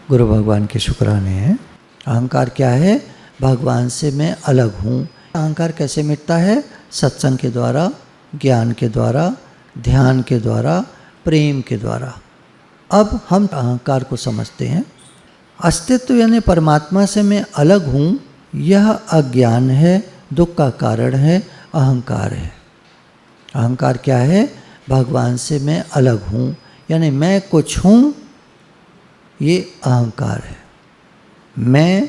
गुरु भगवान के शुक्राने हैं। अहंकार क्या है? भगवान से मैं अलग हूँ। अहंकार कैसे मिटता है? सत्संग के द्वारा, ज्ञान के द्वारा, ध्यान के द्वारा, प्रेम के द्वारा। अब हम अहंकार को समझते हैं। अस्तित्व यानी परमात्मा से मैं अलग हूँ, यह अज्ञान है, दुख का कारण है, अहंकार है। अहंकार क्या है? भगवान से मैं अलग हूँ यानी मैं कुछ हूँ, ये अहंकार है। मैं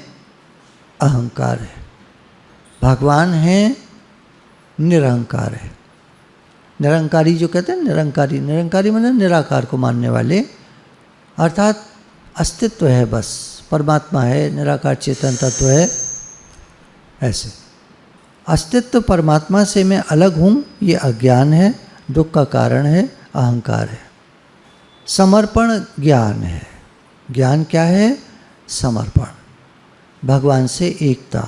अहंकार है। भगवान है, निरहंकार है। निरंकारी जो कहते हैं, निरंकारी, निरंकारी मतलब निराकार को मानने वाले, अर्थात अस्तित्व है, बस परमात्मा है, निराकार चेतन तत्व है। ऐसे अस्तित्व परमात्मा से मैं अलग हूँ, ये अज्ञान है, दुख का कारण है, अहंकार है। समर्पण ज्ञान है। ज्ञान क्या है? समर्पण, भगवान से एकता।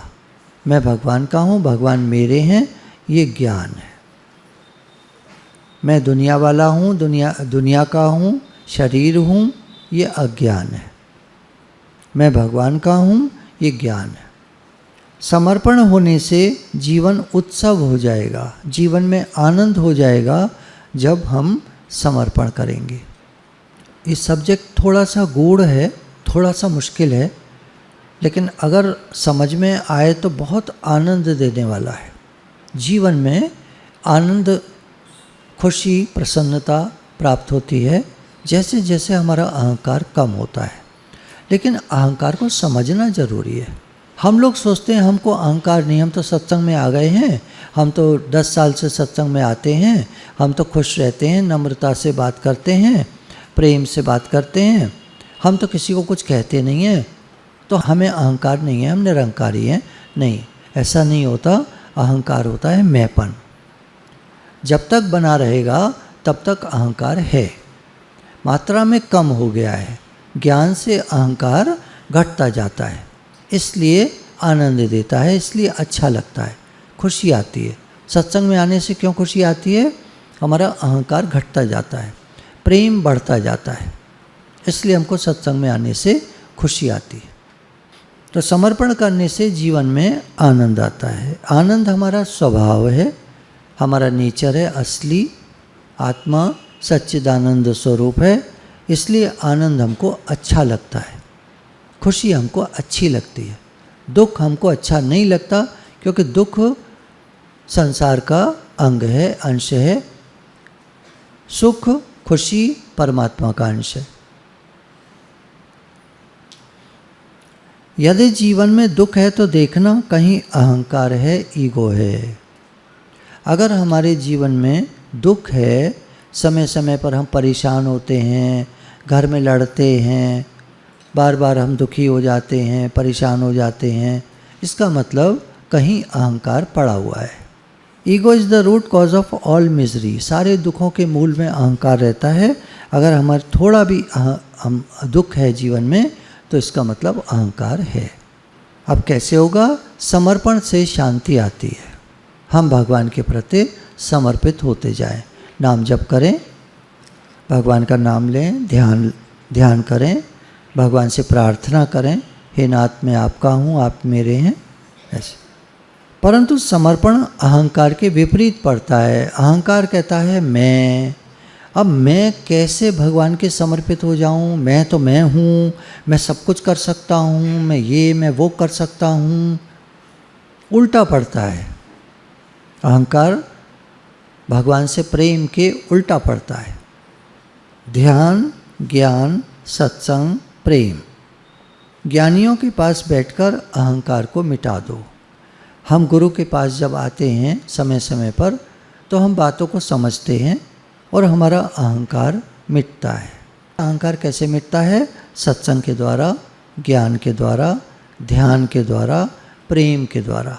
मैं भगवान का हूँ, भगवान मेरे हैं, ये ज्ञान है। मैं दुनिया वाला हूँ, दुनिया का हूँ, शरीर हूँ, ये अज्ञान है। मैं भगवान का हूँ, ये ज्ञान है। समर्पण होने से जीवन उत्सव हो जाएगा, जीवन में आनंद हो जाएगा जब हम समर्पण करेंगे। ये सब्जेक्ट थोड़ा सा गूढ़ है, थोड़ा सा मुश्किल है, लेकिन अगर समझ में आए तो बहुत आनंद देने वाला है। जीवन में आनंद, खुशी, प्रसन्नता प्राप्त होती है जैसे जैसे हमारा अहंकार कम होता है। लेकिन अहंकार को समझना जरूरी है। हम लोग सोचते हैं हमको अहंकार नहीं, हम तो सत्संग में आ गए हैं, हम तो 10 साल से सत्संग में आते हैं, हम तो खुश रहते हैं, नम्रता से बात करते हैं, प्रेम से बात करते हैं, हम तो किसी को कुछ कहते नहीं हैं, तो हमें अहंकार नहीं है, हम निरंकारी हैं। नहीं, ऐसा नहीं होता। अहंकार होता है मैंपन। जब तक बना रहेगा तब तक अहंकार है, मात्रा में कम हो गया है। ज्ञान से अहंकार घटता जाता है, इसलिए आनंद देता है, इसलिए अच्छा लगता है, खुशी आती है। सत्संग में आने से क्यों खुशी आती है? हमारा अहंकार घटता जाता है, प्रेम बढ़ता जाता है, इसलिए हमको सत्संग में आने से खुशी आती है। तो समर्पण करने से जीवन में आनंद आता है। आनंद हमारा स्वभाव है, हमारा नेचर है, असली आत्मा सच्चिदानंद स्वरूप है, इसलिए आनंद हमको अच्छा लगता है, खुशी हमको अच्छी लगती है। दुख हमको अच्छा नहीं लगता, क्योंकि दुख संसार का अंग है, अंश है। सुख, खुशी परमात्मा का अंश है। यदि जीवन में दुख है तो देखना कहीं अहंकार है, ईगो है। अगर हमारे जीवन में दुख है, समय समय पर हम परेशान होते हैं, घर में लड़ते हैं, बार बार हम दुखी हो जाते हैं, परेशान हो जाते हैं, इसका मतलब कहीं अहंकार पड़ा हुआ है। Ego is the root cause of all misery. सारे दुखों के मूल में अहंकार रहता है। अगर हमारे थोड़ा भी दुख है जीवन में तो इसका मतलब अहंकार है। अब कैसे होगा? समर्पण से शांति आती है। हम भगवान के प्रति समर्पित होते जाएं, नाम जप करें, भगवान का नाम लें, ध्यान करें, भगवान से प्रार्थना करें, हे नाथ मैं आपका हूँ, आप मेरे हैं, ऐसे। परंतु समर्पण अहंकार के विपरीत पड़ता है। अहंकार कहता है मैं, अब मैं कैसे भगवान के समर्पित हो जाऊं? मैं तो मैं हूँ, मैं सब कुछ कर सकता हूँ, मैं वो कर सकता हूँ। उल्टा पड़ता है। अहंकार भगवान से प्रेम के उल्टा पड़ता है। ध्यान, ज्ञान, सत्संग, प्रेम, ज्ञानियों के पास बैठकर अहंकार को मिटा दो। हम गुरु के पास जब आते हैं समय समय पर, तो हम बातों को समझते हैं और हमारा अहंकार मिटता है। अहंकार कैसे मिटता है? सत्संग के द्वारा, ज्ञान के द्वारा, ध्यान के द्वारा, प्रेम के द्वारा।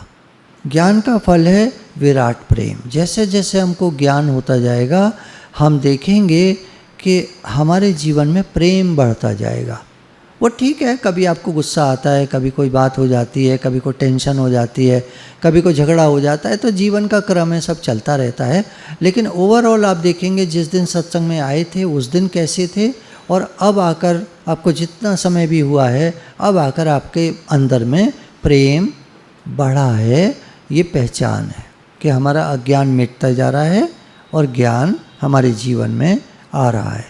ज्ञान का फल है विराट प्रेम। जैसे जैसे हमको ज्ञान होता जाएगा, हम देखेंगे कि हमारे जीवन में प्रेम बढ़ता जाएगा। वो ठीक है, कभी आपको गुस्सा आता है, कभी कोई बात हो जाती है, कभी कोई टेंशन हो जाती है, कभी कोई झगड़ा हो जाता है, तो जीवन का क्रम है, सब चलता रहता है। लेकिन ओवरऑल आप देखेंगे जिस दिन सत्संग में आए थे उस दिन कैसे थे और अब आकर आपको जितना समय भी हुआ है, अब आकर आपके अंदर में प्रेम बढ़ा है। ये पहचान है कि हमारा अज्ञान मिटता जा रहा है और ज्ञान हमारे जीवन में आ रहा है।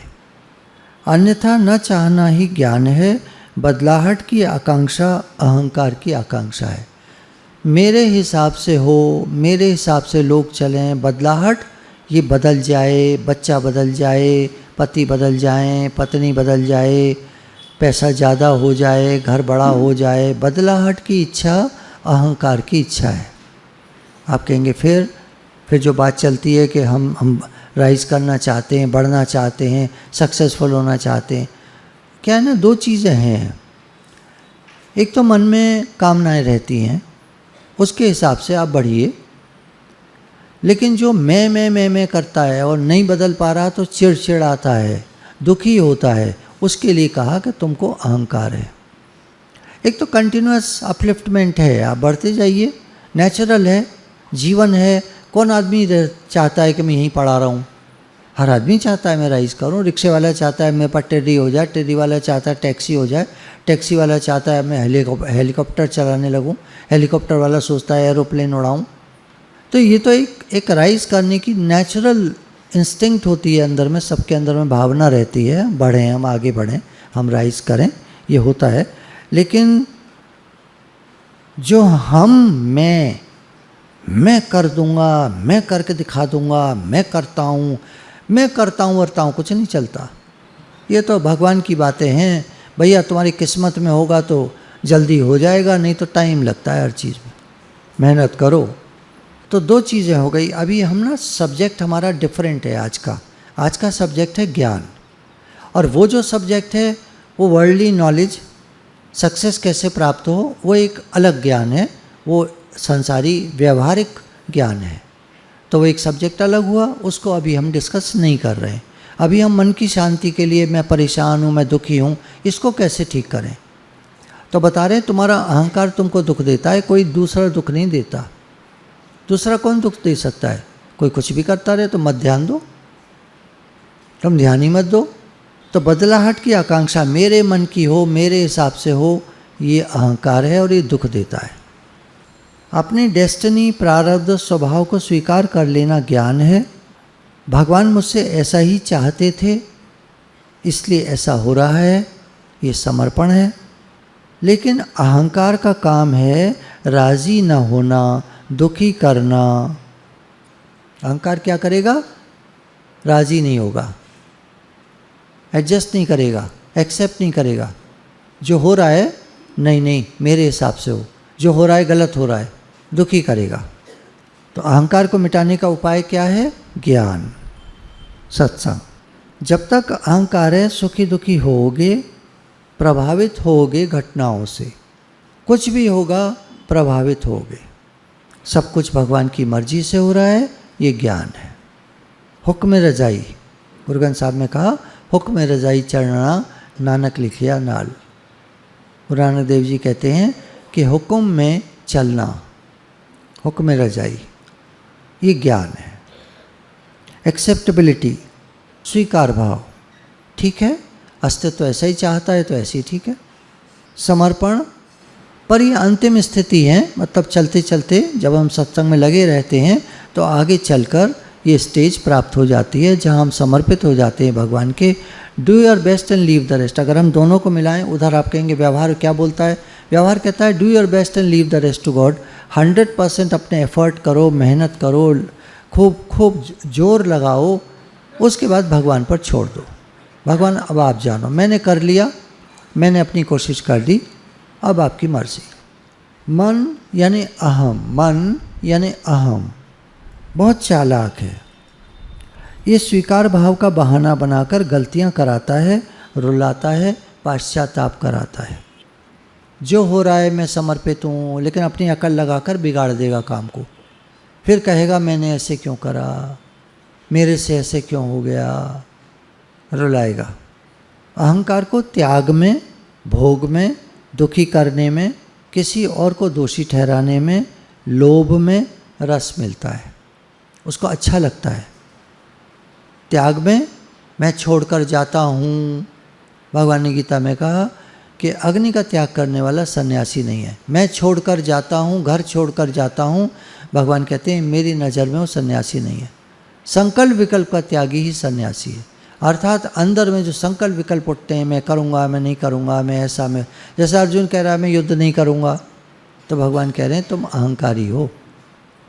अन्यथा न चाहना ही ज्ञान है। बदलाहट की आकांक्षा अहंकार की आकांक्षा है। मेरे हिसाब से हो, मेरे हिसाब से लोग चलें, बदलाहट, ये बदल जाए, बच्चा बदल जाए, पति बदल जाए, पत्नी बदल जाए, पैसा ज़्यादा हो जाए, घर बड़ा हो जाए। बदलाहट की इच्छा अहंकार की इच्छा है। आप कहेंगे फिर जो बात चलती है कि हम राइज करना चाहते हैं, बढ़ना चाहते हैं, सक्सेसफुल होना चाहते हैं। क्या है ना, दो चीज़ें हैं। एक तो मन में कामनाएं रहती हैं, उसके हिसाब से आप बढ़िए। लेकिन जो मैं करता है और नहीं बदल पा रहा तो चिड़चिड़ आता है, दुखी होता है। उसके लिए कहा कि तुमको अहंकार है। एक तो कंटिन्यूअस अपलिफ्टमेंट है, आप बढ़ते जाइए, नेचुरल है, जीवन है। कौन आदमी चाहता है कि मैं यहीं पड़ा रहूं? हर आदमी चाहता है मैं राइज करूं। रिक्शे वाला चाहता है मेरे पर टेढ़ी हो जाए, टेढ़ी वाला चाहता है टैक्सी हो जाए, टैक्सी वाला चाहता है मैं हेलीकॉप्टर चलाने लगूं, हेलीकॉप्टर वाला सोचता है एरोप्लेन उड़ाऊं। तो ये तो एक राइज करने की नेचुरल इंस्टिंक्ट होती है अंदर में, सबके अंदर में भावना रहती है, बढ़ें, हम आगे बढ़ें, हम राइज करें, ये होता है। लेकिन जो मैं कर दूंगा, मैं करके दिखा दूंगा, मैं करता हूँ वर्ता हूँ, कुछ नहीं चलता। ये तो भगवान की बातें हैं। भैया तुम्हारी किस्मत में होगा तो जल्दी हो जाएगा, नहीं तो टाइम लगता है हर चीज़ में, मेहनत करो। तो दो चीज़ें हो गई। अभी हम ना सब्जेक्ट हमारा डिफरेंट है आज का सब्जेक्ट है ज्ञान। और वो जो सब्जेक्ट है वो वर्ल्डली नॉलेज, सक्सेस कैसे प्राप्त हो, वो एक अलग ज्ञान है, वो संसारी व्यवहारिक ज्ञान है। तो वो एक सब्जेक्ट अलग हुआ, उसको अभी हम डिस्कस नहीं कर रहे हैं। अभी हम मन की शांति के लिए, मैं परेशान हूँ, मैं दुखी हूँ, इसको कैसे ठीक करें। तो बता रहे हैं तुम्हारा अहंकार तुमको दुख देता है, कोई दूसरा दुख नहीं देता। दूसरा कौन दुख दे सकता है? कोई कुछ भी करता रहे तो मत ध्यान दो, तुम ध्यान ही मत दो। तो बदलाहट की आकांक्षा मेरे मन की हो, मेरे हिसाब से हो, ये अहंकार है और ये दुख देता है। अपनी डेस्टिनी, प्रारब्ध, स्वभाव को स्वीकार कर लेना ज्ञान है। भगवान मुझसे ऐसा ही चाहते थे, इसलिए ऐसा हो रहा है, ये समर्पण है। लेकिन अहंकार का काम है राजी न होना, दुखी करना। अहंकार क्या करेगा? राजी नहीं होगा, एडजस्ट नहीं करेगा, एक्सेप्ट नहीं करेगा। जो हो रहा है नहीं मेरे हिसाब से हो, जो हो रहा है गलत हो रहा है, दुखी करेगा। तो अहंकार को मिटाने का उपाय क्या है? ज्ञान, सत्संग। जब तक अहंकार है सुखी दुखी होगे, प्रभावित होगे घटनाओं से, कुछ भी होगा प्रभावित होगे। सब कुछ भगवान की मर्जी से हो रहा है, ये ज्ञान है। हुक्म रजाई, गुरु ग्रंथ साहब ने कहा हुक्म रजाई चढ़ना नानक लिखिया नाल। गुरु नानक देव जी कहते हैं कि हुक्म में चलना, हुक्म रजाई, ये ज्ञान है। एक्सेप्टेबिलिटी, स्वीकार भाव, ठीक है, अस्तित्व ऐसा ही चाहता है तो ऐसे ही ठीक है। समर्पण, पर ये अंतिम स्थिति है, मतलब चलते चलते जब हम सत्संग में लगे रहते हैं तो आगे चलकर ये स्टेज प्राप्त हो जाती है जहाँ हम समर्पित हो जाते हैं भगवान के। Do your best and leave the rest. अगर हम दोनों को मिलाएं, उधर आप कहेंगे व्यवहार क्या बोलता है? व्यवहार कहता है do your best and leave the rest to God. 100% अपने एफर्ट करो, मेहनत करो, खूब जोर लगाओ, उसके बाद भगवान पर छोड़ दो। भगवान अब आप जानो, मैंने कर लिया, मैंने अपनी कोशिश कर दी, अब आपकी मर्जी। मन यानी अहम बहुत चालाक है। ये स्वीकार भाव का बहाना बनाकर गलतियां कराता है, रुलाता है, पश्चाताप कराता है। जो हो रहा है मैं समर्पित हूँ, लेकिन अपनी अकल लगाकर बिगाड़ देगा काम को। फिर कहेगा मैंने ऐसे क्यों करा, मेरे से ऐसे क्यों हो गया, रुलाएगा। अहंकार को त्याग में, भोग में, दुखी करने में, किसी और को दोषी ठहराने में, लोभ में रस मिलता है, उसको अच्छा लगता है। त्याग में मैं छोड़कर जाता हूँ, भगवान ने गीता में कहा कि अग्नि का त्याग करने वाला सन्यासी नहीं है। मैं छोड़कर जाता हूँ, घर छोड़कर जाता हूँ, भगवान कहते हैं मेरी नज़र में वो सन्यासी नहीं है। संकल्प विकल्प का त्यागी ही सन्यासी है। अर्थात अंदर में जो संकल्प विकल्प उठते हैं, मैं करूँगा, मैं नहीं करूँगा, मैं ऐसा, मैं जैसे अर्जुन कह रहा है मैं युद्ध नहीं करूँगा, तो भगवान कह रहे हैं तुम अहंकारी हो,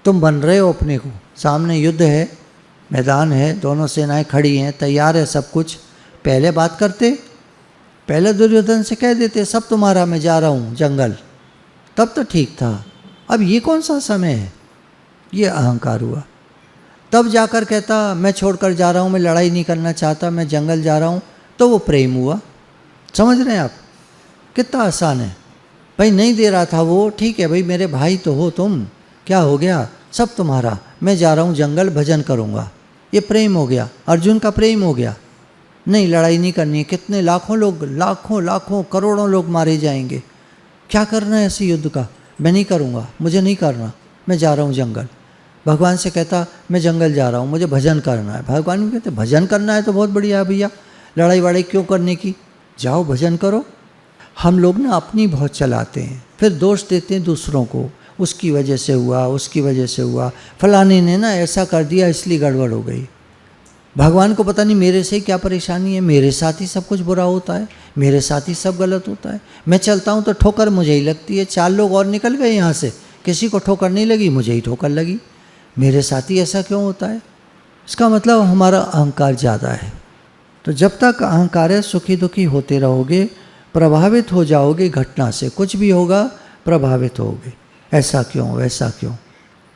तुम बन रहे हो अपने को। सामने युद्ध है, मैदान है, दोनों सेनाएं खड़ी हैं, तैयार है सब कुछ। पहले बात करते, पहले दुर्योधन से कह देते सब तुम्हारा, मैं जा रहा हूँ जंगल, तब तो ठीक था। अब ये कौन सा समय है, ये अहंकार हुआ। तब जाकर कहता मैं छोड़कर जा रहा हूँ, मैं लड़ाई नहीं करना चाहता, मैं जंगल जा रहा हूँ, तो वो प्रेम हुआ। समझ रहे हैं आप कितना आसान है। भाई नहीं दे रहा था वो, ठीक है भाई मेरे भाई तो हो तुम, क्या हो गया, सब तुम्हारा, मैं जा रहा हूँ जंगल, भजन करूँगा, ये प्रेम हो गया। अर्जुन का प्रेम हो गया, नहीं लड़ाई नहीं करनी है। कितने लाखों लोग, लाखों लाखों करोड़ों लोग मारे जाएंगे, क्या करना है ऐसे युद्ध का, मैं नहीं करूँगा, मुझे नहीं करना, मैं जा रहा हूँ जंगल। भगवान से कहता मैं जंगल जा रहा हूँ, मुझे भजन करना है। भगवान भी कहते भजन करना है तो बहुत बढ़िया है भैया, लड़ाई वड़ाई क्यों करने की, जाओ भजन करो। हम लोग ना अपनी बहुत चलाते हैं, फिर दोष देते हैं दूसरों को, उसकी वजह से हुआ, उसकी वजह से हुआ, फलाने ने ना ऐसा कर दिया इसलिए गड़बड़ हो गई। भगवान को पता नहीं मेरे से क्या परेशानी है, मेरे साथ ही सब कुछ बुरा होता है, मेरे साथ ही सब गलत होता है। मैं चलता हूँ तो ठोकर मुझे ही लगती है, 4 लोग और निकल गए यहाँ से, किसी को ठोकर नहीं लगी, मुझे ही ठोकर लगी, मेरे साथ ही ऐसा क्यों होता है। इसका मतलब हमारा अहंकार ज़्यादा है। तो जब तक अहंकार है सुखी दुखी होते रहोगे, प्रभावित हो जाओगे घटना से, कुछ भी होगा प्रभावित होगे, ऐसा क्यों वैसा क्यों।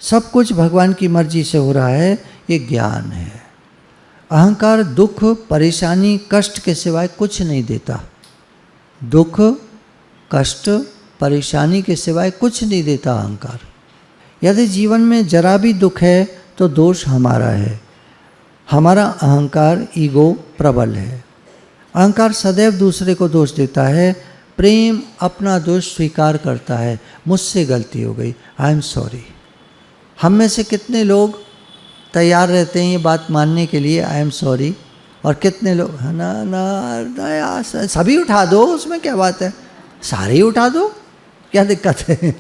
सब कुछ भगवान की मर्जी से हो रहा है, ये ज्ञान है। अहंकार दुख परेशानी कष्ट के सिवाय कुछ नहीं देता, दुख कष्ट परेशानी के सिवाय कुछ नहीं देता अहंकार। यदि जीवन में जरा भी दुख है तो दोष हमारा है, हमारा अहंकार ईगो प्रबल है। अहंकार सदैव दूसरे को दोष देता है, प्रेम अपना दोष स्वीकार करता है, मुझसे गलती हो गई, आई एम सॉरी। हम में से कितने लोग तैयार रहते हैं ये बात मानने के लिए, आई एम सॉरी, और कितने लोग ना ना ना यार सभी उठा दो, उसमें क्या बात है, सारे ही उठा दो, क्या दिक्कत है।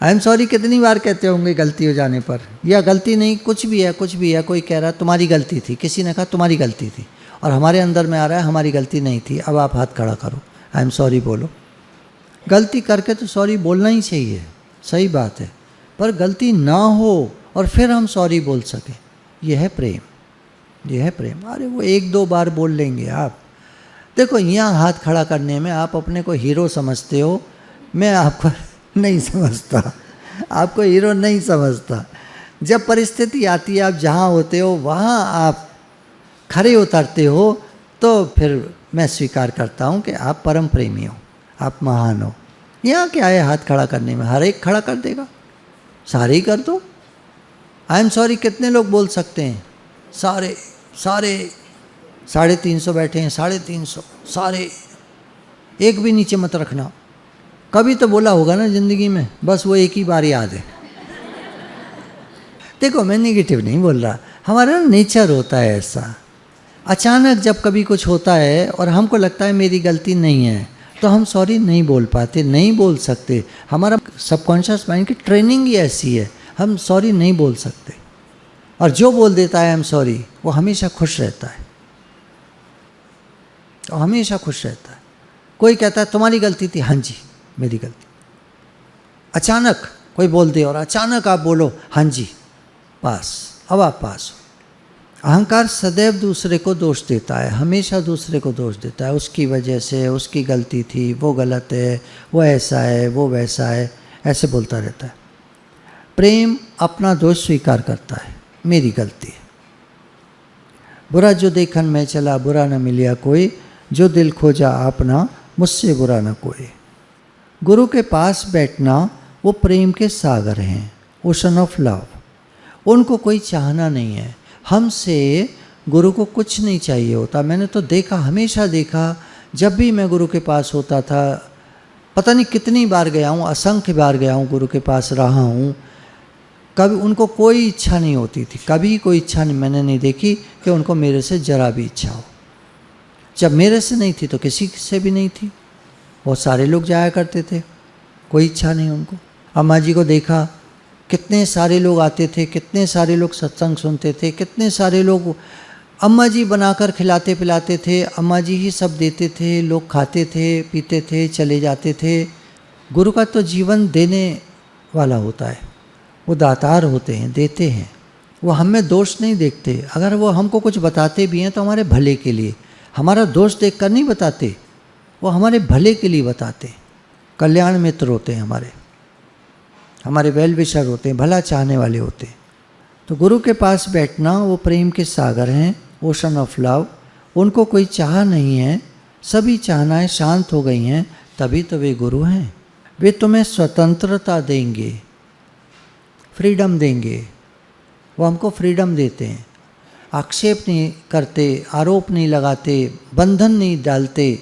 आई एम सॉरी कितनी बार कहते होंगे गलती हो जाने पर, या गलती नहीं कुछ भी है, कुछ भी है, कोई कह रहा है तुम्हारी गलती थी, किसी ने कहा तुम्हारी गलती थी, और हमारे अंदर में आ रहा है हमारी गलती नहीं थी। अब आप हाथ खड़ा करो, आई एम सॉरी बोलो। गलती करके तो सॉरी बोलना ही चाहिए, सही बात है, पर गलती ना हो और फिर हम सॉरी बोल सकें, यह है प्रेम, यह है प्रेम। अरे वो 1-2 बार बोल लेंगे आप। देखो यहाँ हाथ खड़ा करने में आप अपने को हीरो समझते हो, मैं आपको नहीं समझता, आपको हीरो नहीं समझता। जब परिस्थिति आती है, आप जहाँ होते हो वहाँ आप खड़े उतरते हो, तो फिर मैं स्वीकार करता हूँ कि आप परम प्रेमी हो, आप महान हो। यहाँ क्या है हाथ खड़ा करने में, हर एक खड़ा कर देगा, सारे ही कर दो। आई एम सॉरी कितने लोग बोल सकते हैं, सारे 350 बैठे हैं, 350 सारे, एक भी नीचे मत रखना। कभी तो बोला होगा ना ज़िंदगी में, बस वो एक ही बार याद है। देखो मैं नेगेटिव नहीं बोल रहा, हमारा नेचर होता है ऐसा। अचानक जब कभी कुछ होता है और हमको लगता है मेरी गलती नहीं है, तो हम सॉरी नहीं बोल पाते, नहीं बोल सकते। हमारा सबकॉन्शियस माइंड की ट्रेनिंग ही ऐसी है, हम सॉरी नहीं बोल सकते। और जो बोल देता है आई एम सॉरी, वो हमेशा खुश रहता है, तो हमेशा खुश रहता है। कोई कहता है तुम्हारी गलती थी, हाँ जी मेरी गलती। अचानक कोई बोल दे और अचानक आप बोलो हाँ जी, पास, अब आप पास हो। अहंकार सदैव दूसरे को दोष देता है, हमेशा दूसरे को दोष देता है, उसकी वजह से, उसकी गलती थी, वो गलत है, वो ऐसा है, वो वैसा है, ऐसे बोलता रहता है। प्रेम अपना दोष स्वीकार करता है, मेरी गलती है। बुरा जो देखन में चला, बुरा न मिलिया कोई, जो दिल खोजा अपना, मुझसे बुरा न कोई। गुरु के पास बैठना वो प्रेम के सागर हैं, ओशन ऑफ लव। उनको कोई चाहना नहीं है, हमसे गुरु को कुछ नहीं चाहिए होता। मैंने तो देखा, हमेशा देखा, जब भी मैं गुरु के पास होता था, पता नहीं कितनी बार गया हूँ, असंख्य बार गया हूँ, गुरु के पास रहा हूँ, कभी उनको कोई इच्छा नहीं होती थी, कभी कोई इच्छा नहीं मैंने नहीं देखी कि उनको मेरे से जरा भी इच्छा हो। जब मेरे से नहीं थी तो किसी से भी नहीं थी। बहुत सारे लोग जाया करते थे, कोई इच्छा नहीं उनको। अम्मा जी को देखा, कितने सारे लोग आते थे, कितने सारे लोग सत्संग सुनते थे, कितने सारे लोग अम्मा जी बनाकर खिलाते पिलाते थे, अम्मा जी ही सब देते थे, लोग खाते थे पीते थे चले जाते थे। गुरु का तो जीवन देने वाला होता है, वो दातार होते हैं, देते हैं। वो हम में दोष नहीं देखते। अगर वो हमको कुछ बताते भी हैं तो हमारे भले के लिए, हमारा दोष देखकर नहीं बताते, वो हमारे भले के लिए बताते। कल्याण मित्र होते हैं हमारे वेल विशर होते हैं, भला चाहने वाले होते हैं। तो गुरु के पास बैठना, वो प्रेम के सागर हैं, ओशन ऑफ लव। उनको कोई चाह नहीं है, सभी चाहनाएं शांत हो गई हैं, तभी तो वे गुरु हैं। वे तुम्हें स्वतंत्रता देंगे, फ्रीडम देंगे। वो हमको फ्रीडम देते हैं, आक्षेप नहीं करते, आरोप नहीं लगाते, बंधन नहीं डालते।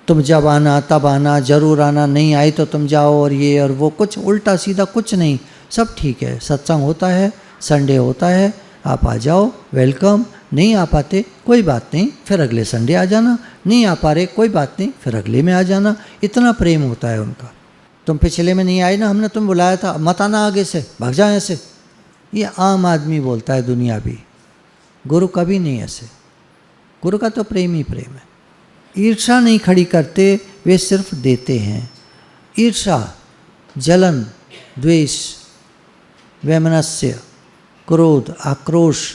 तुम जब आना तब आना, जरूर आना, नहीं आए तो तुम जाओ, और ये और वो, कुछ उल्टा सीधा कुछ नहीं, सब ठीक है। सत्संग होता है, संडे होता है, आप आ जाओ, वेलकम। नहीं आ पाते कोई बात नहीं, फिर अगले संडे आ जाना। नहीं आ पा रहे कोई बात नहीं, फिर अगले में आ जाना। इतना प्रेम होता है उनका। तुम पिछले में नहीं आए ना, हमने तुम बुलाया था, मत आना आगे से, भाग जाए ऐसे। ये आम आदमी बोलता है, दुनिया भी। गुरु कभी नहीं ऐसे। गुरु का तो प्रेम ही प्रेम है। ईर्षा नहीं खड़ी करते, वे सिर्फ देते हैं। ईर्षा, जलन, द्वेष, वैमनस्य, क्रोध, आक्रोश,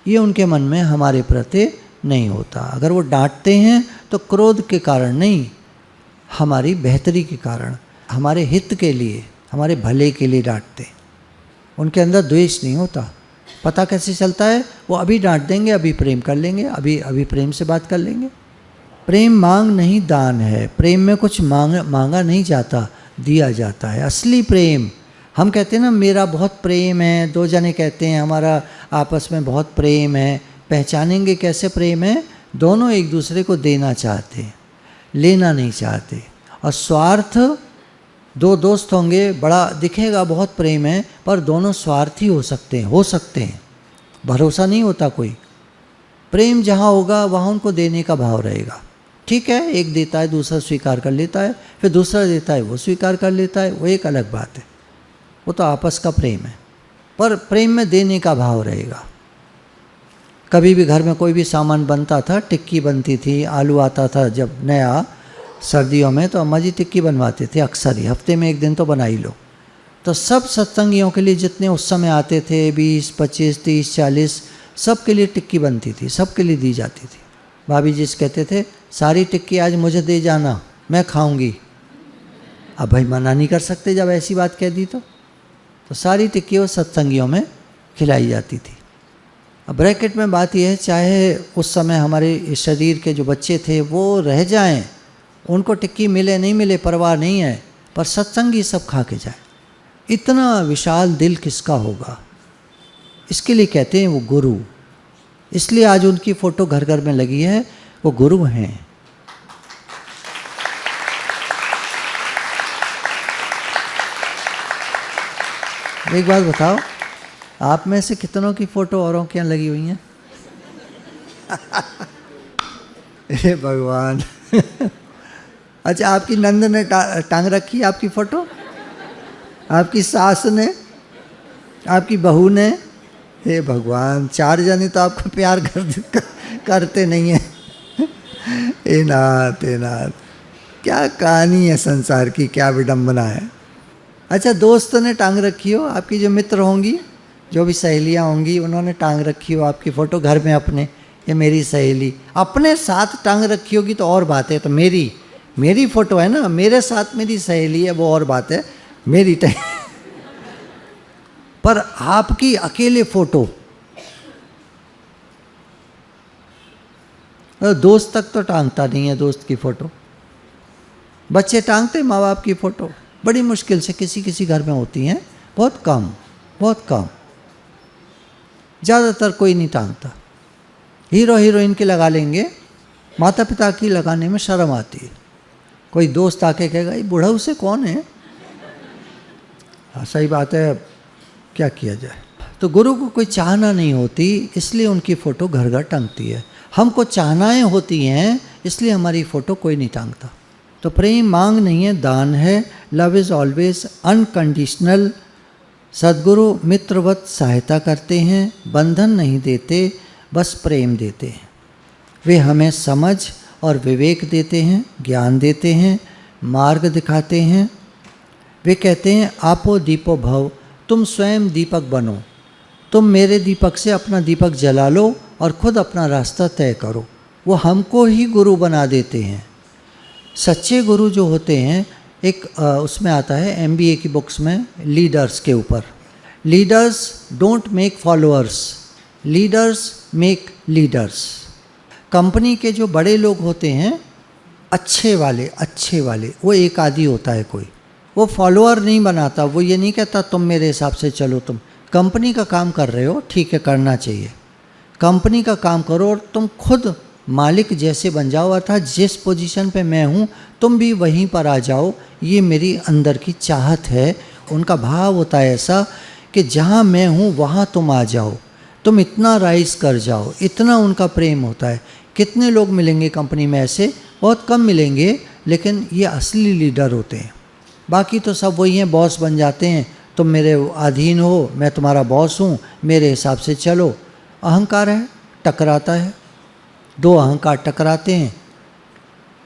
ये उनके मन में हमारे प्रति नहीं होता। अगर वो डांटते हैं तो क्रोध के कारण नहीं, हमारी बेहतरी के कारण, हमारे हित के लिए, हमारे भले के लिए डांटते। उनके अंदर द्वेष नहीं होता। पता कैसे चलता है? वो अभी डांट देंगे, अभी प्रेम कर लेंगे, अभी प्रेम से बात कर लेंगे। प्रेम मांग नहीं, दान है। प्रेम में कुछ मांगा नहीं जाता, दिया जाता है। असली प्रेम, हम कहते हैं ना मेरा बहुत प्रेम है, दो जने कहते हैं हमारा आपस में बहुत प्रेम है। पहचानेंगे कैसे प्रेम है? दोनों एक दूसरे को देना चाहते, लेना नहीं चाहते। और स्वार्थ, दो दोस्त होंगे, बड़ा दिखेगा बहुत प्रेम है, पर दोनों स्वार्थी हो सकते हैं, भरोसा नहीं होता कोई। प्रेम जहाँ होगा वहाँ उनको देने का भाव रहेगा। ठीक है, एक देता है, दूसरा स्वीकार कर लेता है, फिर दूसरा देता है, वो स्वीकार कर लेता है, वो एक अलग बात है। वो तो आपस का प्रेम है, पर प्रेम में देने का भाव रहेगा। कभी भी घर में कोई भी सामान बनता था, टिक्की बनती थी, आलू आता था जब नया सर्दियों में, तो अम्मा जी टिक्की बनवाते थे अक्सर ही, हफ्ते में एक दिन तो बना ही लो। तो सब सत्संगियों के लिए जितने उस समय आते थे, 20, 25, 30, 40, सब के लिए टिक्की बनती थी, सब के लिए दी जाती थी। भाभी जी से कहते थे सारी टिक्की आज मुझे दे जाना, मैं खाऊंगी। अब भाई मना नहीं कर सकते जब ऐसी बात कह दी तो सारी टिक्की वो सत्संगियों में खिलाई जाती थी। अब ब्रैकेट में बात यह है, चाहे उस समय हमारे शरीर के जो बच्चे थे वो रह जाएं, उनको टिक्की मिले नहीं मिले परवाह नहीं है, पर सत्संगी सब खा के जाए। इतना विशाल दिल किसका होगा? इसके लिए कहते हैं वो गुरु। इसलिए आज उनकी फ़ोटो घर घर में लगी है, वो गुरु हैं। एक बात बताओ, आप में से कितनों की फ़ोटो औरों के यहाँ लगी हुई हैं? हे भगवान। अच्छा, आपकी नंद ने टांग रखी है आपकी फ़ोटो? आपकी सास ने? आपकी बहू ने? हे भगवान, 4 जने तो आपको प्यार करते नहीं हैं। ए नाथ, क्या कहानी है संसार की, क्या विडंबना है। अच्छा, दोस्त ने टांग रखी हो, आपकी जो मित्र होंगी, जो भी सहेलियाँ होंगी, उन्होंने टांग रखी हो आपकी फ़ोटो घर में अपने, ये मेरी सहेली। अपने साथ टांग रखी होगी तो और बात है, तो मेरी फ़ोटो है ना, मेरे साथ मेरी सहेली है, वो और बात है, मेरी पर आपकी अकेले फ़ोटो, दोस्त तक तो टांगता नहीं है दोस्त की फ़ोटो। बच्चे टांगते माँ बाप की फ़ोटो, बड़ी मुश्किल से किसी घर में होती हैं, बहुत कम। ज़्यादातर कोई नहीं टांगता। हीरो हीरोइन की लगा लेंगे, माता पिता की लगाने में शर्म आती है। कोई दोस्त आके कहेगा ये बूढ़ा उसे कौन है? हाँ, सही बात है, क्या किया जाए। तो गुरु को कोई चाहना नहीं होती, इसलिए उनकी फ़ोटो घर घर टंगती है। हमको चाहनाएं होती हैं, इसलिए हमारी फ़ोटो कोई नहीं टांगता। तो प्रेम मांग नहीं है, दान है। Love is always unconditional. सद्गुरु मित्रवत सहायता करते हैं, बंधन नहीं देते, बस प्रेम देते हैं। वे हमें समझ और विवेक देते हैं, ज्ञान देते हैं, मार्ग दिखाते हैं। वे कहते हैं आपो दीपो भव, तुम स्वयं दीपक बनो। तुम मेरे दीपक से अपना दीपक जला लो और खुद अपना रास्ता तय करो। वो हमको ही गुरु बना देते हैं। सच्चे गुरु जो होते हैं, एक उसमें आता है MBA की बुक्स में लीडर्स के ऊपर, leaders don't make followers, leaders make leaders. Company के जो बड़े लोग होते हैं, अच्छे वाले, वो एक आदि होता है कोई, वो फॉलोअर नहीं बनाता। वो ये नहीं कहता तुम मेरे हिसाब से चलो, तुम कंपनी का काम कर रहे हो, ठीक है करना चाहिए, कंपनी का काम करो और तुम खुद मालिक जैसे बन जाओ, अर्थात जिस पोजीशन पे मैं हूँ तुम भी वहीं पर आ जाओ, ये मेरी अंदर की चाहत है। उनका भाव होता है ऐसा कि जहाँ मैं हूँ वहाँ तुम आ जाओ, तुम इतना राइज कर जाओ, इतना उनका प्रेम होता है। कितने लोग मिलेंगे कंपनी में ऐसे? बहुत कम मिलेंगे, लेकिन ये असली लीडर होते हैं। बाकी तो सब वही हैं, बॉस बन जाते हैं, तुम मेरे अधीन हो, मैं तुम्हारा बॉस हूँ, मेरे हिसाब से चलो। अहंकार है, टकराता है, दो अहंकार टकराते हैं,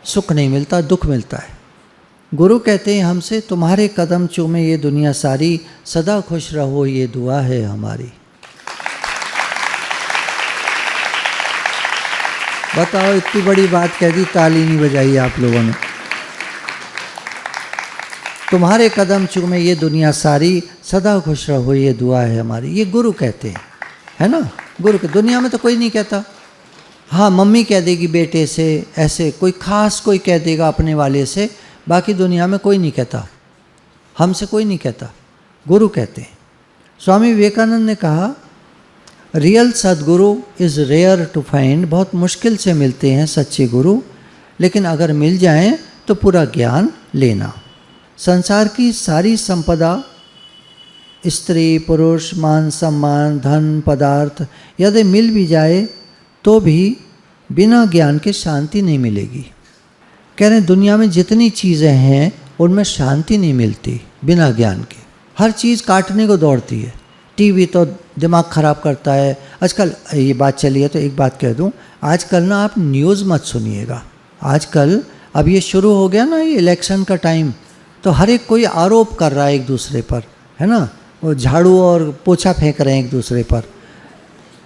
सुख नहीं मिलता, दुख मिलता है। गुरु कहते हैं हमसे, तुम्हारे कदम चूमे ये दुनिया सारी, सदा खुश रहो ये दुआ है हमारी। बताओ, इतनी बड़ी बात कह दी, ताली नहीं बजाई आप लोगों ने। तुम्हारे कदम चूमे ये दुनिया सारी, सदा खुश रहो ये दुआ है हमारी। ये गुरु कहते हैं, है ना? गुरु के दुनिया में तो कोई नहीं कहता। हाँ, मम्मी कह देगी बेटे से, ऐसे कोई खास कोई कह देगा अपने वाले से, बाकी दुनिया में कोई नहीं कहता, हमसे कोई नहीं कहता, गुरु कहते हैं। स्वामी विवेकानंद ने कहा, रियल सदगुरु इज़ रेयर टू फाइंड, बहुत मुश्किल से मिलते हैं सच्चे गुरु, लेकिन अगर मिल जाएं तो पूरा ज्ञान लेना। संसार की सारी संपदा, स्त्री पुरुष, मान सम्मान, धन पदार्थ, यदि मिल भी जाए तो भी बिना ज्ञान के शांति नहीं मिलेगी। कह रहे हैं दुनिया में जितनी चीज़ें हैं उनमें शांति नहीं मिलती बिना ज्ञान के। हर चीज़ काटने को दौड़ती है। टीवी तो दिमाग ख़राब करता है। आजकल ये बात चली है तो एक बात कह दूं, आजकल ना आप न्यूज़ मत सुनिएगा। आजकल अब ये शुरू हो गया ना, ये इलेक्शन का टाइम, तो हर एक कोई आरोप कर रहा है एक दूसरे पर, है ना? वो झाड़ू और पोछा फेंक रहे हैं एक दूसरे पर।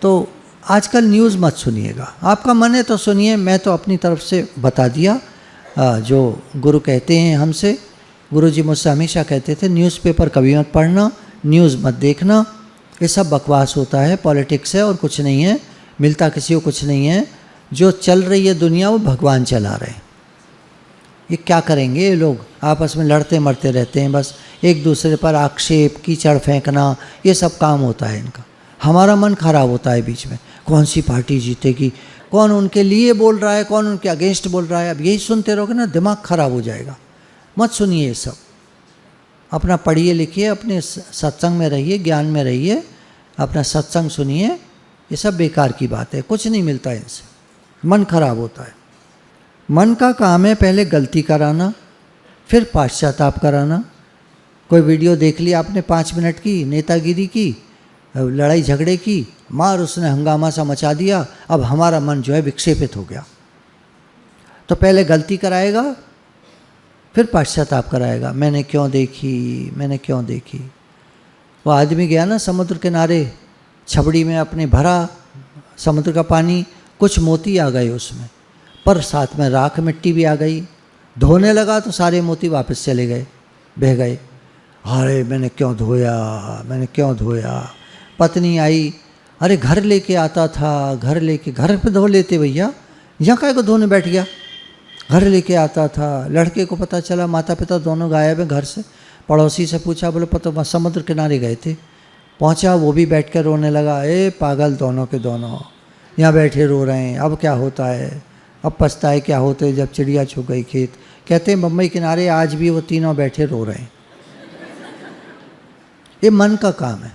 तो आजकल न्यूज़ मत सुनिएगा, आपका मन है तो सुनिए। मैं तो अपनी तरफ से बता दिया जो गुरु कहते हैं हमसे। गुरुजी मुझसे हमेशा कहते थे न्यूज़पेपर कभी मत पढ़ना, न्यूज़ मत देखना, ये सब बकवास होता है, पॉलिटिक्स है और कुछ नहीं है, मिलता किसी को कुछ नहीं है। जो चल रही है दुनिया वो भगवान चला रहे हैं। ये क्या करेंगे ये लोग? आपस में लड़ते मरते रहते हैं, बस एक दूसरे पर आक्षेप, कीचड़ फेंकना, ये सब काम होता है इनका। हमारा मन खराब होता है बीच में, कौन सी पार्टी जीतेगी, कौन उनके लिए बोल रहा है, कौन उनके अगेंस्ट बोल रहा है। अब यही सुनते रहोगे ना, दिमाग खराब हो जाएगा। मत सुनिए ये सब, अपना पढ़िए लिखिए, अपने सत्संग में रहिए, ज्ञान में रहिए, अपना सत्संग सुनिए। ये सब बेकार की बात है, कुछ नहीं मिलता इनसे, मन खराब होता है। मन का काम है पहले गलती कराना, फिर पश्चाताप कराना। कोई वीडियो देख ली आपने 5 मिनट की, नेतागिरी की, लड़ाई झगड़े की, मार उसने हंगामा सा मचा दिया, अब हमारा मन जो है विक्षेपित हो गया। तो पहले गलती कराएगा, फिर पश्चाताप कराएगा, मैंने क्यों देखी। वो आदमी गया ना समुद्र किनारे, छबड़ी में अपने भरा समुद्र का पानी, कुछ मोती आ गए उसमें, पर साथ में राख मिट्टी भी आ गई। धोने लगा तो सारे मोती वापस चले गए, बह गए। अरे मैंने क्यों धोया। पत्नी आई, अरे घर लेके आता था, घर पे धो लेते भैया, यहाँ काहे को धोने बैठ गया? घर लेके आता था। लड़के को पता चला माता पिता दोनों गायब हैं घर से। पड़ोसी से पूछा, बोले पता समुद्र किनारे गए थे। पहुँचा, वो भी बैठ कर रोने लगा। ए पागल, दोनों के दोनों यहाँ बैठे रो रहे हैं, अब क्या होता है, अब पछताए क्या होते जब चिड़िया छू गई खेत। कहते हैं बम्बई किनारे आज भी वो तीनों बैठे रो रहे हैं। ये मन का काम है,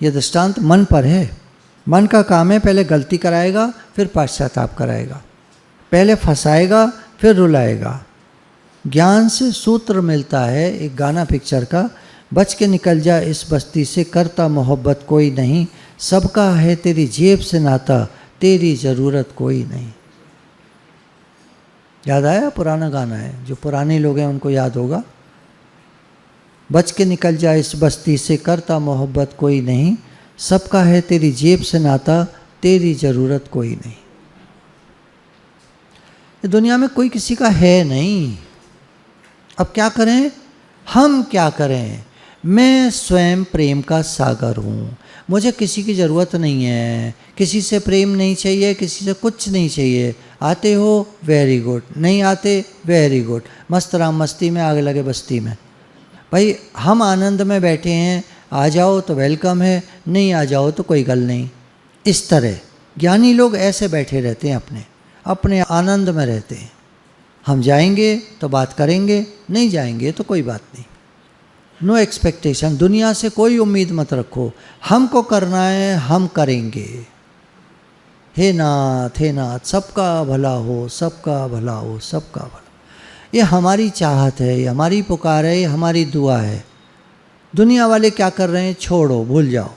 ये दृष्टांत मन पर है। मन का काम है, पहले गलती कराएगा फिर पश्चाताप कराएगा, पहले फंसाएगा फिर रुलाएगा। ज्ञान से सूत्र मिलता है एक गाना पिक्चर का, बच के निकल जा इस बस्ती से, करता मोहब्बत कोई नहीं, सबका है तेरी जेब से नाता, तेरी ज़रूरत कोई नहीं। याद आया? पुराना गाना है, जो पुराने लोग हैं उनको याद होगा। बच के निकल जा इस बस्ती से, करता मोहब्बत कोई नहीं, सबका है तेरी जेब से नाता, तेरी ज़रूरत कोई नहीं। दुनिया में कोई किसी का है नहीं। अब क्या करें? हम क्या करें? मैं स्वयं प्रेम का सागर हूँ, मुझे किसी की ज़रूरत नहीं है, किसी से प्रेम नहीं चाहिए, किसी से कुछ नहीं चाहिए। आते हो वेरी गुड, नहीं आते वेरी गुड, मस्त राम मस्ती में, आग लगे बस्ती में। भाई हम आनंद में बैठे हैं, आ जाओ तो वेलकम है, नहीं आ जाओ तो कोई गल नहीं। इस तरह ज्ञानी लोग ऐसे बैठे रहते हैं, अपने अपने आनंद में रहते हैं। हम जाएंगे तो बात करेंगे, नहीं जाएंगे तो कोई बात नहीं। नो एक्सपेक्टेशन, दुनिया से कोई उम्मीद मत रखो, हमको करना है हम करेंगे। हे नाथ हे नाथ, सबका भला हो, सबका भला हो, सबका भला। ये हमारी चाहत है, ये हमारी पुकार है, ये हमारी दुआ है। दुनिया वाले क्या कर रहे हैं छोड़ो, भूल जाओ,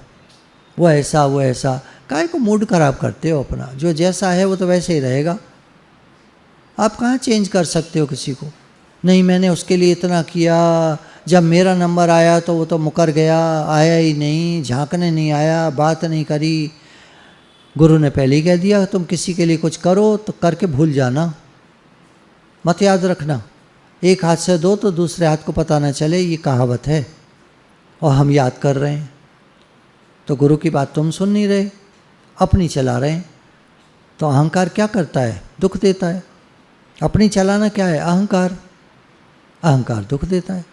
वो ऐसा वो ऐसा, काहे को मूड खराब करते हो अपना? जो जैसा है वो तो वैसे ही रहेगा। आप कहाँ चेंज कर सकते हो किसी को? नहीं मैंने उसके लिए इतना किया, जब मेरा नंबर आया तो वो तो मुकर गया, आया ही नहीं, झांकने नहीं आया, बात नहीं करी। गुरु ने पहले ही कह दिया तुम किसी के लिए कुछ करो तो करके भूल जाना, मत याद रखना। एक हाथ से दो तो दूसरे हाथ को पता न चले, ये कहावत है, और हम याद कर रहे हैं। तो गुरु की बात तुम सुन नहीं रहे, अपनी चला रहे हैं। तो अहंकार क्या करता है? दुख देता है। अपनी चलाना क्या है? अहंकार। अहंकार दुख देता है।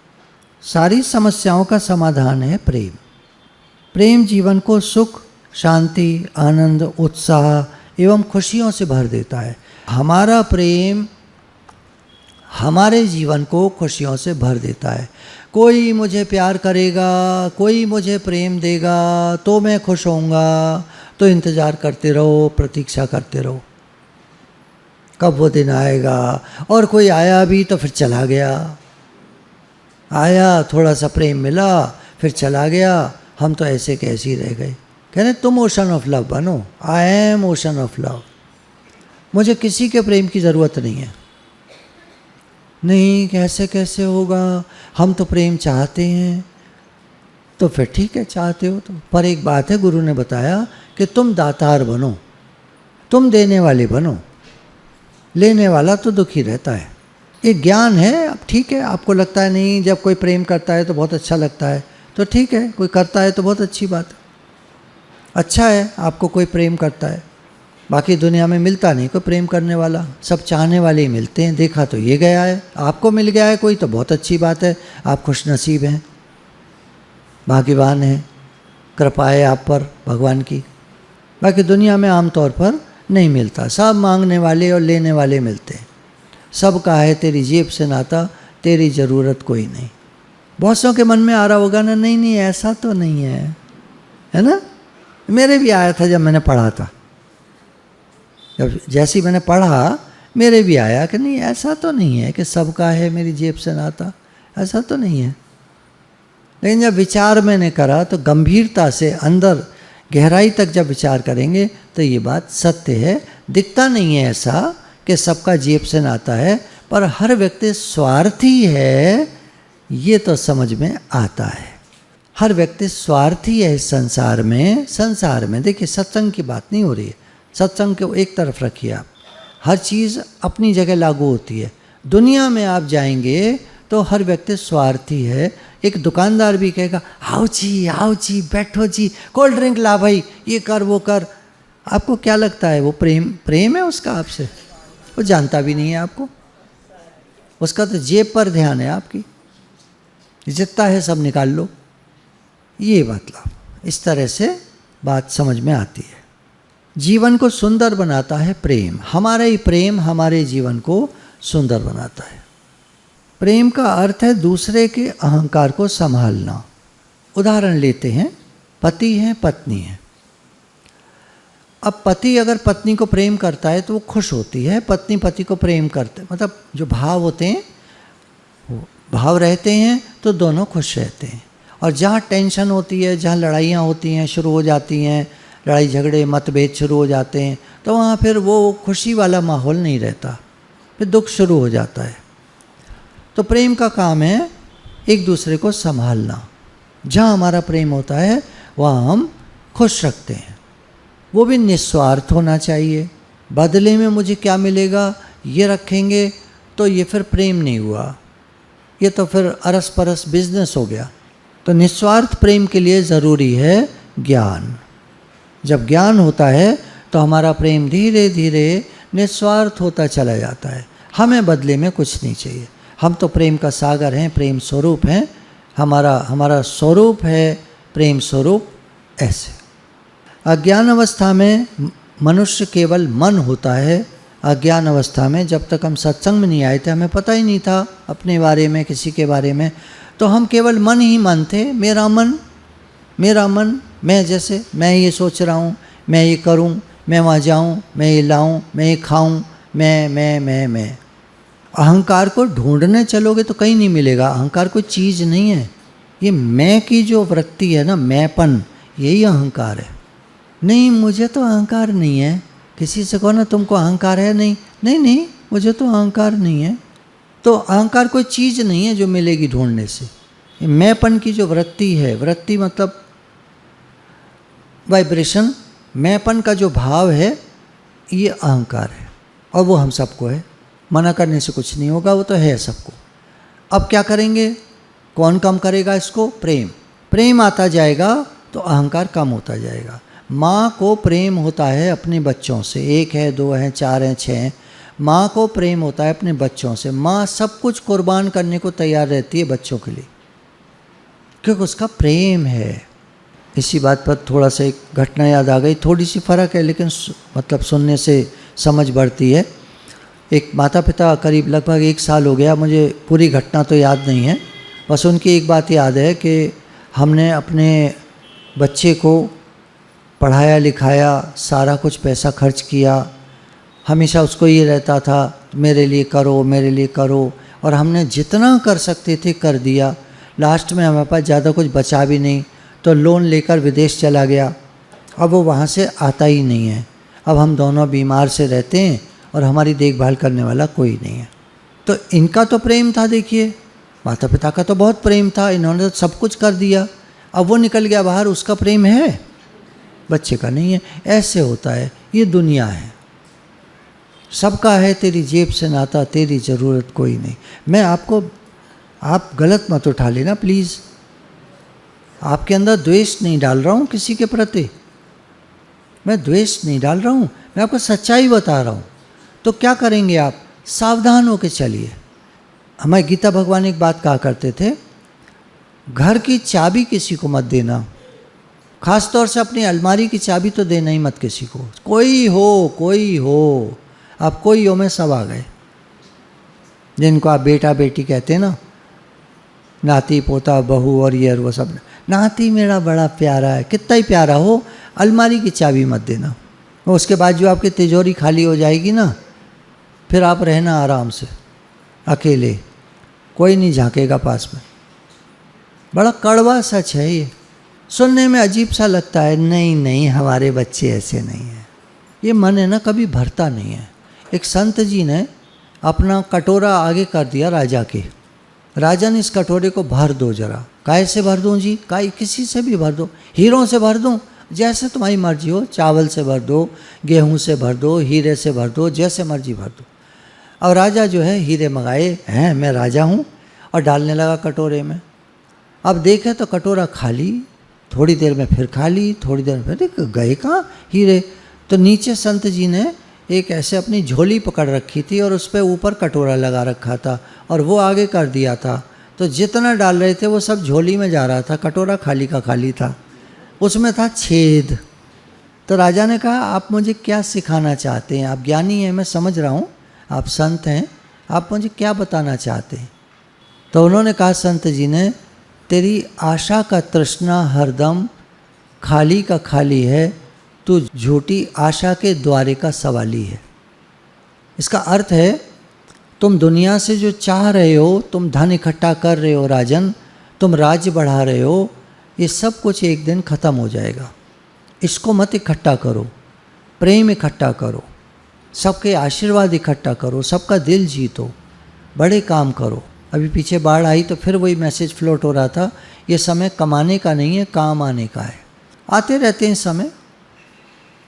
सारी समस्याओं का समाधान है प्रेम। प्रेम जीवन को सुख, शांति, आनंद, उत्साह एवं खुशियों से भर देता है। हमारा प्रेम हमारे जीवन को खुशियों से भर देता है। कोई मुझे प्यार करेगा, कोई मुझे प्रेम देगा तो मैं खुश होऊंगा, तो इंतज़ार करते रहो, प्रतीक्षा करते रहो कब वो दिन आएगा। और कोई आया भी तो फिर चला गया, आया थोड़ा सा प्रेम मिला फिर चला गया, हम तो ऐसे कैसे ही रह गए। कहने तुम ओशन ऑफ लव बनो, I am ocean of love. मुझे किसी के प्रेम की ज़रूरत नहीं है। नहीं कैसे कैसे होगा, हम तो प्रेम चाहते हैं। तो फिर ठीक है, चाहते हो तो, पर एक बात है गुरु ने बताया कि तुम दातार बनो, तुम देने वाले बनो, लेने वाला तो दुखी रहता है। ये ज्ञान है। अब ठीक है, आपको लगता है नहीं जब कोई प्रेम करता है तो बहुत अच्छा लगता है, तो ठीक है, कोई करता है तो बहुत अच्छी बात है, अच्छा है आपको कोई प्रेम करता है। बाकी दुनिया में मिलता नहीं कोई प्रेम करने वाला, सब चाहने वाले ही मिलते हैं। देखा तो ये गया है, आपको मिल गया है कोई तो बहुत अच्छी बात है, आप खुशनसीब हैं, भाग्यवान हैं, कृपा है आप पर भगवान की। बाकी दुनिया में आमतौर पर नहीं मिलता, सब मांगने वाले और लेने वाले मिलते हैं। सबका है तेरी जेब से नाता, तेरी ज़रूरत कोई नहीं। बहुत सौ के मन में आ रहा होगा ना, नहीं नहीं ऐसा तो नहीं है ना। मेरे भी आया था जब मैंने पढ़ा था, जब जैसे ही मैंने पढ़ा मेरे भी आया कि नहीं ऐसा तो नहीं है कि सबका है मेरी जेब से नाता, ऐसा तो नहीं है। लेकिन जब विचार मैंने करा तो गंभीरता से अंदर गहराई तक जब विचार करेंगे तो ये बात सत्य है। दिखता नहीं है ऐसा कि सबका जेब से नाता है, पर हर व्यक्ति स्वार्थी है ये तो समझ में आता है। हर व्यक्ति स्वार्थी है इस संसार में। संसार में देखिए, सत्संग की बात नहीं हो रही है, सत्संग को एक तरफ रखिए आप, हर चीज़ अपनी जगह लागू होती है। दुनिया में आप जाएंगे तो हर व्यक्ति स्वार्थी है। एक दुकानदार भी कहेगा आओ जी बैठो जी, कोल्ड ड्रिंक ला भाई, ये कर वो कर। आपको क्या लगता है वो प्रेम है उसका आपसे? वो जानता भी नहीं है आपको, उसका तो जेब पर ध्यान है आपकी, जितना है सब निकाल लो। ये मतलब इस तरह से बात समझ में आती है। जीवन को सुंदर बनाता है प्रेम। हमारा ही प्रेम हमारे जीवन को सुंदर बनाता है। प्रेम का अर्थ है दूसरे के अहंकार को संभालना। उदाहरण लेते हैं, पति हैं पत्नी हैं, अब पति अगर पत्नी को प्रेम करता है तो वो खुश होती है, पत्नी पति को प्रेम करते, मतलब जो भाव होते हैं वो भाव रहते हैं तो दोनों खुश रहते हैं। और जहाँ टेंशन होती है, जहाँ लड़ाइयाँ होती हैं, शुरू हो जाती हैं, लड़ाई झगड़े मतभेद शुरू हो जाते हैं, तो वहाँ फिर वो खुशी वाला माहौल नहीं रहता, फिर दुख शुरू हो जाता है। तो प्रेम का काम है एक दूसरे को संभालना। जहाँ हमारा प्रेम होता है वहाँ हम खुश रखते हैं। वो भी निस्वार्थ होना चाहिए। बदले में मुझे क्या मिलेगा ये रखेंगे तो ये फिर प्रेम नहीं हुआ, ये तो फिर अरस परस बिजनेस हो गया। तो निस्वार्थ प्रेम के लिए ज़रूरी है ज्ञान। जब ज्ञान होता है तो हमारा प्रेम धीरे धीरे निस्वार्थ होता चला जाता है। हमें बदले में कुछ नहीं चाहिए। हम तो प्रेम का सागर हैं, प्रेम स्वरूप हैं, हमारा स्वरूप है प्रेम स्वरूप। ऐसे अज्ञान अवस्था में मनुष्य केवल मन होता है। अज्ञान अवस्था में जब तक हम सत्संग में नहीं आए थे, हमें पता ही नहीं था अपने बारे में, किसी के बारे में, तो हम केवल मन ही मन थे। मेरा मन, मेरा मन, मैं जैसे मैं ये सोच रहा हूँ, मैं ये करूँ, मैं वहाँ जाऊँ, मैं ये लाऊँ, मैं ये खाऊँ, मैं। अहंकार को ढूंढने चलोगे तो कहीं नहीं मिलेगा। अहंकार कोई चीज़ नहीं है। ये मैं की जो वृत्ति है ना, मैंपन, यही अहंकार है। नहीं, मुझे तो अहंकार नहीं है। किसी से कहो ना तुमको अहंकार है, नहीं, मुझे तो अहंकार नहीं है। तो अहंकार कोई चीज़ नहीं है जो मिलेगी ढूंढने से। ये मैंपन की जो वृत्ति है, वृत्ति मतलब वाइब्रेशन, मैंपन का जो भाव है, ये अहंकार है। और वो हम सबको है, मना करने से कुछ नहीं होगा, वो तो है सबको। अब क्या करेंगे? कौन कम करेगा इसको? प्रेम आता जाएगा तो अहंकार कम होता जाएगा। माँ को प्रेम होता है अपने बच्चों से, 1 है, 2 है, 4 है, 6 है। माँ को प्रेम होता है अपने बच्चों से। माँ सब कुछ कुर्बान करने को तैयार रहती है बच्चों के लिए, क्योंकि उसका प्रेम है। इसी बात पर थोड़ा सा एक घटना याद आ गई। थोड़ी सी फ़र्क है लेकिन मतलब सुनने से समझ बढ़ती है। एक माता पिता, करीब लगभग 1 साल हो गया, मुझे पूरी घटना तो याद नहीं है, बस उनकी एक बात याद है कि हमने अपने बच्चे को पढ़ाया लिखाया, सारा कुछ पैसा खर्च किया। हमेशा उसको ये रहता था मेरे लिए करो, मेरे लिए करो, और हमने जितना कर सकते थे कर दिया। लास्ट में हमारे पास ज़्यादा कुछ बचा भी नहीं, तो लोन लेकर विदेश चला गया। अब वो वहाँ से आता ही नहीं है। अब हम दोनों बीमार से रहते हैं और हमारी देखभाल करने वाला कोई नहीं है। तो इनका तो प्रेम था, देखिए माता पिता का तो बहुत प्रेम था, इन्होंने तो सब कुछ कर दिया। अब वो निकल गया बाहर, उसका प्रेम है, बच्चे का नहीं है। ऐसे होता है, ये दुनिया है, सबका है। तेरी जेब से नाता, तेरी ज़रूरत कोई नहीं। मैं आपको, आप गलत मत उठा लेना प्लीज़। आपके अंदर द्वेष नहीं डाल रहा हूँ किसी के प्रति, मैं द्वेष नहीं डाल रहा हूँ, मैं आपको सच्चाई बता रहा हूँ। तो क्या करेंगे आप? सावधान होकर चलिए। हमारे गीता भगवान एक बात कहा करते थे, घर की चाबी किसी को मत देना, खास तौर से अपनी अलमारी की चाबी तो देना ही मत किसी को। कोई हो, अब कोई हो में सब आ गए, जिनको आप बेटा बेटी कहते हैं ना, नाती पोता बहू और ये और वो सब। नाती मेरा बड़ा प्यारा है, कितना ही प्यारा हो, अलमारी की चाबी मत देना। उसके बाद जो आपकी तिजोरी खाली हो जाएगी ना, फिर आप रहना आराम से अकेले, कोई नहीं झांकेगा पास में। बड़ा कड़वा सच है ये, सुनने में अजीब सा लगता है। नहीं, हमारे बच्चे ऐसे नहीं हैं। ये मन है ना, कभी भरता नहीं है। एक संत जी ने अपना कटोरा आगे कर दिया राजा के। राजा ने इस कटोरे को भर दो जरा। काय से भर दूँ जी? काय किसी से भी भर दो, हीरों से भर दूँ, जैसे तुम्हारी मर्जी हो। चावल से भर दो, गेहूँ से भर दो, हीरे से भर दो, जैसे मर्जी भर दो। और राजा जो है हीरे मंगाए हैं, मैं राजा हूँ, और डालने लगा कटोरे में। अब देखे तो कटोरा खाली, थोड़ी देर में फिर खाली, थोड़ी देर में फिर गए कहाँ हीरे। तो नीचे संत जी ने एक ऐसे अपनी झोली पकड़ रखी थी और उस पर ऊपर कटोरा लगा रखा था और वो आगे कर दिया था। तो जितना डाल रहे थे वो सब झोली में जा रहा था, कटोरा खाली का खाली था, उसमें था छेद। तो राजा ने कहा, आप मुझे क्या सिखाना चाहते हैं? आप ज्ञानी हैं, मैं समझ रहा हूँ, आप संत हैं, आप मुझे क्या बताना चाहते हैं? तो उन्होंने कहा संत जी ने, तेरी आशा का तृष्णा हरदम खाली का खाली है, तू झूठी आशा के द्वारे का सवाली है। इसका अर्थ है तुम दुनिया से जो चाह रहे हो, तुम धन इकट्ठा कर रहे हो राजन, तुम राज्य बढ़ा रहे हो, ये सब कुछ एक दिन ख़त्म हो जाएगा। इसको मत इकट्ठा करो, प्रेम इकट्ठा करो, सबके आशीर्वाद इकट्ठा करो, सबका दिल जीतो, बड़े काम करो। अभी पीछे बाढ़ आई तो फिर वही मैसेज फ्लोट हो रहा था, ये समय कमाने का नहीं है, काम आने का है। आते रहते हैं समय,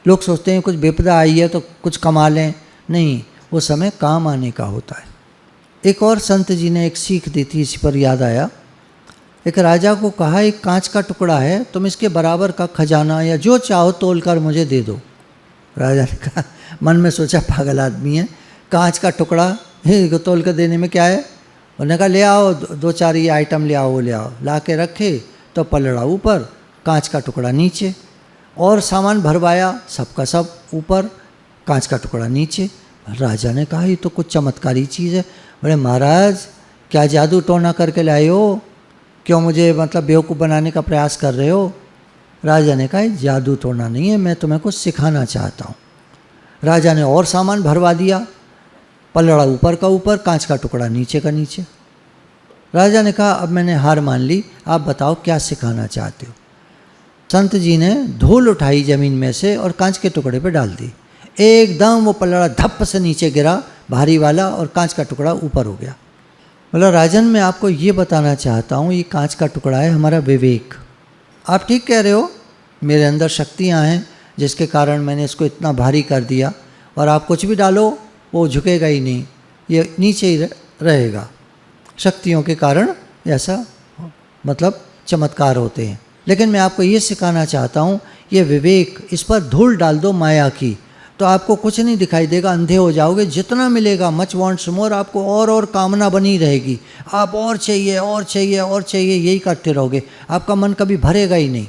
लोग सोचते हैं कुछ विपदा आई है तो कुछ कमा लें, नहीं, वो समय काम आने का होता है। एक और संत जी ने एक सीख दी थी, इसी पर याद आया। एक राजा को कहा, एक कांच का टुकड़ा है, तुम इसके बराबर का खजाना या जो चाहो तोल कर मुझे दे दो। राजा ने कहा, मन में सोचा पागल आदमी है, कांच का टुकड़ा को तोल कर देने में क्या है। उन्होंने कहा ले आओ, दो चार ये आइटम ले आओ, वो ले आओ। ला के रखे तो पलड़ा ऊपर, कांच का टुकड़ा नीचे, और सामान भरवाया, सबका सब ऊपर, कांच का टुकड़ा नीचे। राजा ने कहा ये तो कुछ चमत्कारी चीज़ है। बोले महाराज क्या जादू टोना करके लाए हो, क्यों मुझे मतलब बेवकूफ़ बनाने का प्रयास कर रहे हो। राजा ने कहा जादू टोना नहीं है, मैं तुम्हें कुछ सिखाना चाहता हूँ। राजा ने और सामान भरवा दिया, पलड़ा ऊपर का ऊपर, कांच का टुकड़ा नीचे का नीचे। राजा ने कहा अब मैंने हार मान ली, आप बताओ क्या सिखाना चाहते हो। संत जी ने धूल उठाई ज़मीन में से और कांच के टुकड़े पे डाल दी। एकदम वो पलड़ा धप से नीचे गिरा, भारी वाला, और कांच का टुकड़ा ऊपर हो गया। बोला राजन मैं आपको ये बताना चाहता हूँ, ये कांच का टुकड़ा है हमारा विवेक। आप ठीक कह रहे हो, मेरे अंदर शक्तियाँ हैं जिसके कारण मैंने इसको इतना भारी कर दिया, और आप कुछ भी डालो वो झुकेगा ही नहीं, ये नीचे ही रहेगा। शक्तियों के कारण ऐसा मतलब चमत्कार होते हैं। लेकिन मैं आपको ये सिखाना चाहता हूँ, ये विवेक, इस पर धूल डाल दो माया की, तो आपको कुछ नहीं दिखाई देगा, अंधे हो जाओगे। जितना मिलेगा मच वांट्स मोर, आपको और कामना बनी रहेगी, आप और चाहिए और चाहिए और चाहिए, यही करते रहोगे, आपका मन कभी भरेगा ही नहीं।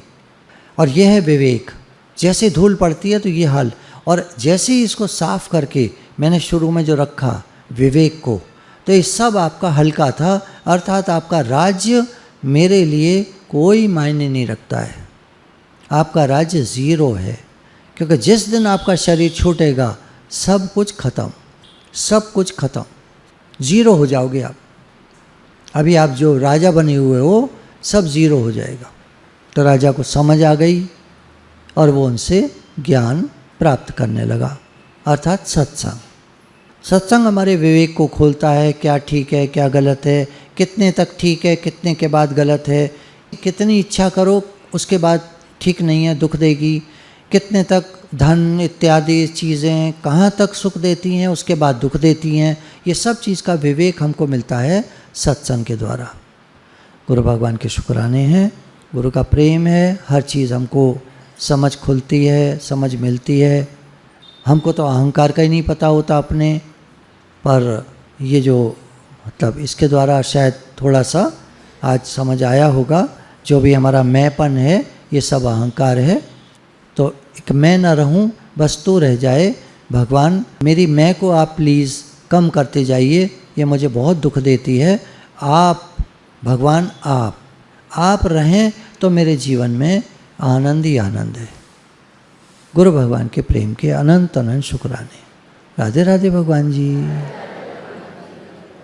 और यह है विवेक। जैसे धूल पड़ती है तो ये हाल, और जैसे ही इसको साफ करके मैंने शुरू में जो रखा विवेक को, तो ये सब आपका हल्का था। अर्थात आपका राज्य मेरे लिए कोई मायने नहीं रखता है, आपका राज्य ज़ीरो है। क्योंकि जिस दिन आपका शरीर छूटेगा सब कुछ खत्म, सब कुछ खत्म, ज़ीरो हो जाओगे आप। अभी आप जो राजा बने हुए हो सब ज़ीरो हो जाएगा। तो राजा को समझ आ गई और वो उनसे ज्ञान प्राप्त करने लगा, अर्थात सत्संग। सत्संग हमारे विवेक को खोलता है, क्या ठीक है क्या गलत है, कितने तक ठीक है कितने के बाद गलत है, कितनी इच्छा करो उसके बाद ठीक नहीं है, दुख देगी, कितने तक धन इत्यादि चीज़ें कहाँ तक सुख देती हैं उसके बाद दुख देती हैं। ये सब चीज़ का विवेक हमको मिलता है सत्संग के द्वारा। गुरु भगवान के शुक्राने हैं, गुरु का प्रेम है, हर चीज़ हमको समझ खुलती है, समझ मिलती है। हमको तो अहंकार का ही नहीं पता होता अपने, पर ये जो मतलब इसके द्वारा शायद थोड़ा सा आज समझ आया होगा। जो भी हमारा मैंपन है ये सब अहंकार है, तो एक मैं न रहूं, बस तू रह जाए। भगवान मेरी मैं को आप प्लीज़ कम करते जाइए, ये मुझे बहुत दुख देती है। आप भगवान आप रहें तो मेरे जीवन में आनंद ही आनंद है। गुरु भगवान के प्रेम के अनंत अनंत शुक्राने। राधे राधे भगवान जी।